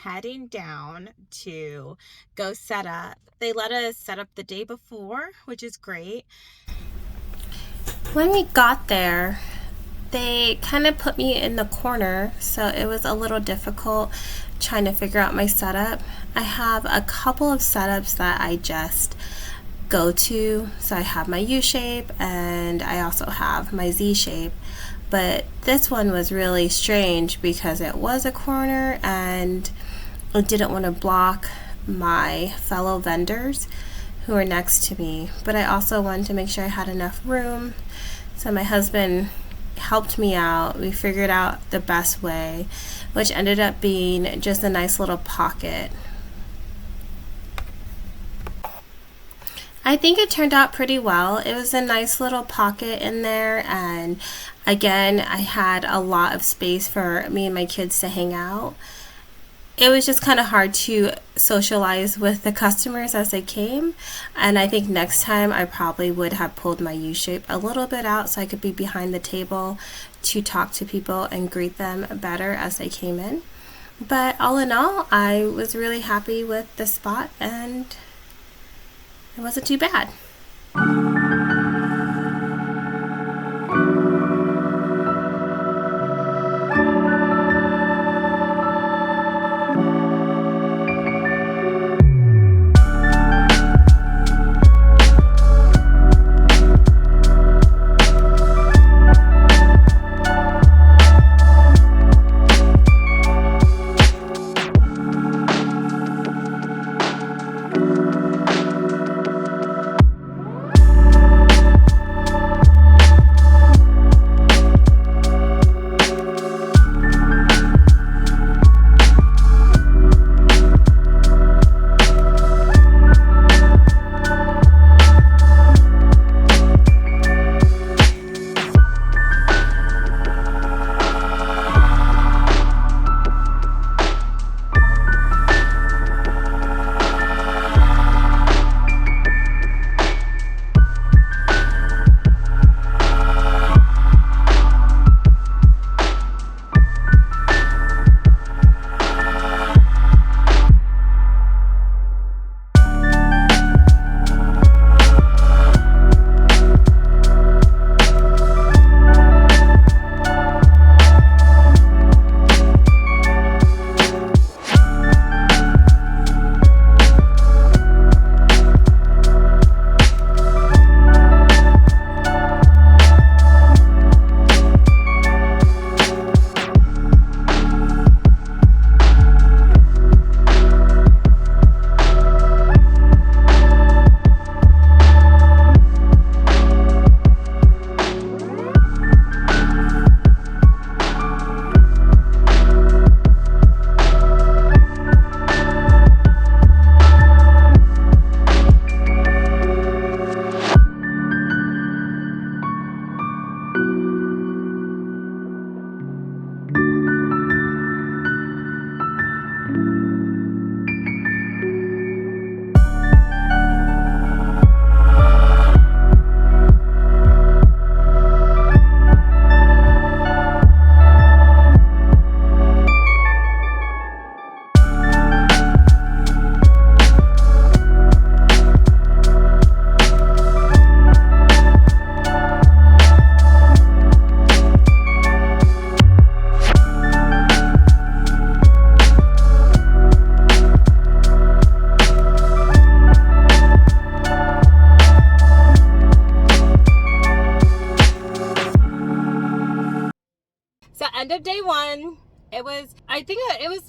heading down to go set up. They let us set up the day before, which is great. When we got there, they kind of put me in the corner, so it was a little difficult trying to figure out my setup. I have a couple of setups that I just go to. So I have my U shape and I also have my Z shape. But this one was really strange because it was a corner and I didn't want to block my fellow vendors who were next to me. But I also wanted to make sure I had enough room. So my husband helped me out. We figured out the best way, which ended up being just a nice little pocket. I think it turned out pretty well. It was a nice little pocket in there, and again, I had a lot of space for me and my kids to hang out. It was just kind of hard to socialize with the customers as they came, and I think next time I probably would have pulled my U-shape a little bit out so I could be behind the table to talk to people and greet them better as they came in. But all in all, I was really happy with the spot and it wasn't too bad. So end of day one, it was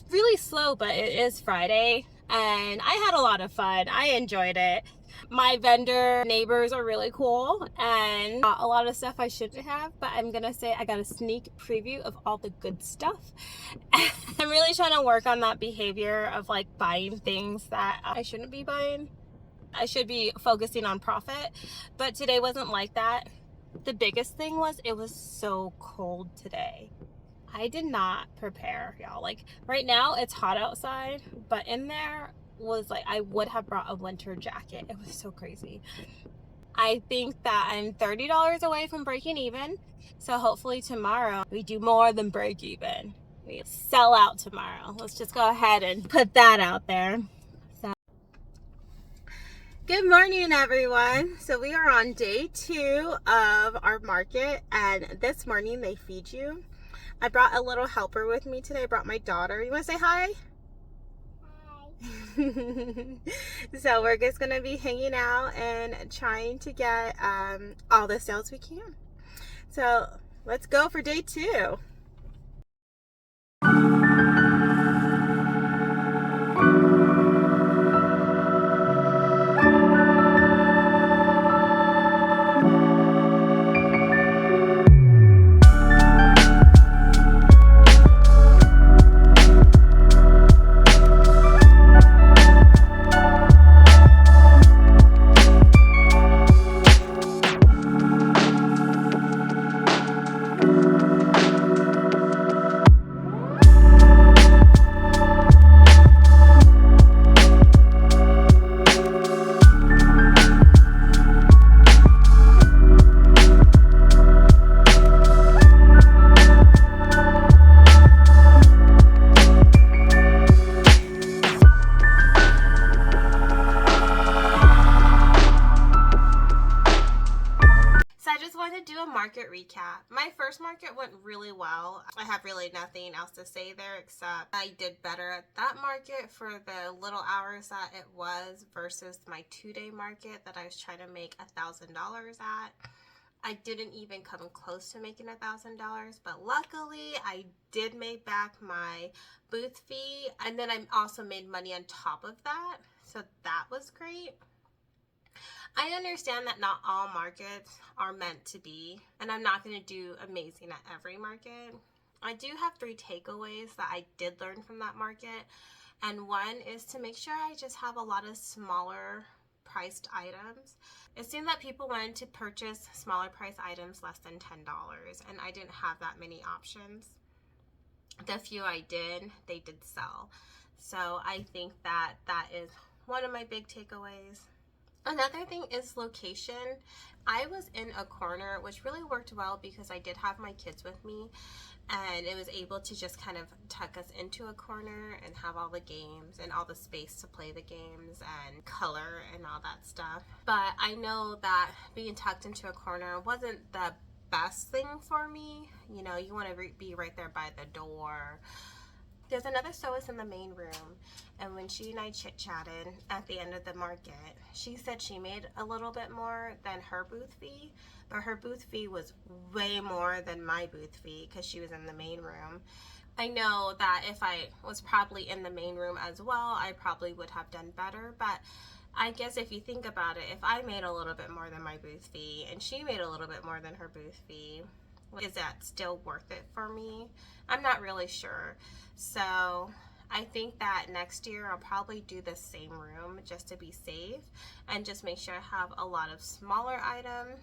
really slow, but it is Friday and I had a lot of fun. I enjoyed it. My vendor neighbors are really cool and a lot of stuff I shouldn't have, but I'm gonna say I got a sneak preview of all the good stuff. I'm really trying to work on that behavior of like buying things that I shouldn't be buying. I should be focusing on profit, but today wasn't like that. The biggest thing was it was so cold today. I did not prepare, y'all. Like right now it's hot outside, but in there was like I would have brought a winter jacket. It was so crazy. I think that I'm $30 away from breaking even. So hopefully tomorrow we do more than break even. We sell out tomorrow. Let's just go ahead and put that out there. So, good morning, everyone. So we are on day 2 of our market, and this morning they feed you. I brought a little helper with me today. I brought my daughter. You want to say hi? So we're just gonna be hanging out and trying to get all the sales we can. So let's go for day 2. Do a market recap. My first market went really well. I have really nothing else to say there except I did better at that market for the little hours that it was versus my 2-day market that I was trying to make $1,000 at. I didn't even come close to making $1,000, but luckily I did make back my booth fee, and then I also made money on top of that, so that was great. I understand that not all markets are meant to be, and I'm not going to do amazing at every market. I do have 3 takeaways that I did learn from that market, and one is to make sure I just have a lot of smaller priced items. It seemed that people wanted to purchase smaller price items less than $10, and I didn't have that many options. The few I did, they did sell. So I think that that is one of my big takeaways. Another thing is location. I was in a corner, which really worked well because I did have my kids with me, and it was able to just kind of tuck us into a corner and have all the games and all the space to play the games and color and all that stuff. But I know that being tucked into a corner wasn't the best thing for me. You know, you want to be right there by the door. There's another sewist in the main room, and when she and I chit-chatted at the end of the market, she said she made a little bit more than her booth fee, but her booth fee was way more than my booth fee because she was in the main room. I know that if I was probably in the main room as well, I probably would have done better, but I guess if you think about it, if I made a little bit more than my booth fee and she made a little bit more than her booth fee, is that still worth it for me? I'm not really sure. So I think that next year I'll probably do the same room just to be safe and just make sure I have a lot of smaller items.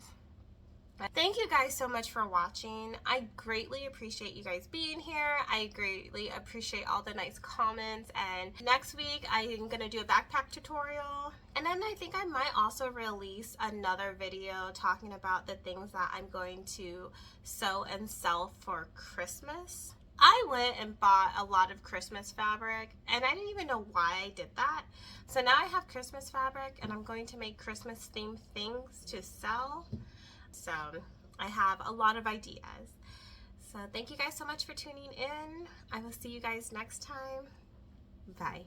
Thank you guys so much for watching. I greatly appreciate you guys being here. I greatly appreciate all the nice comments, and next week I'm gonna do a backpack tutorial, and then I think I might also release another video talking about the things that I'm going to sew and sell for Christmas. I went and bought a lot of Christmas fabric, and I didn't even know why I did that. So now I have Christmas fabric, and I'm going to make Christmas themed things to sell. So I have a lot of ideas. So thank you guys so much for tuning in. I will see you guys next time. Bye.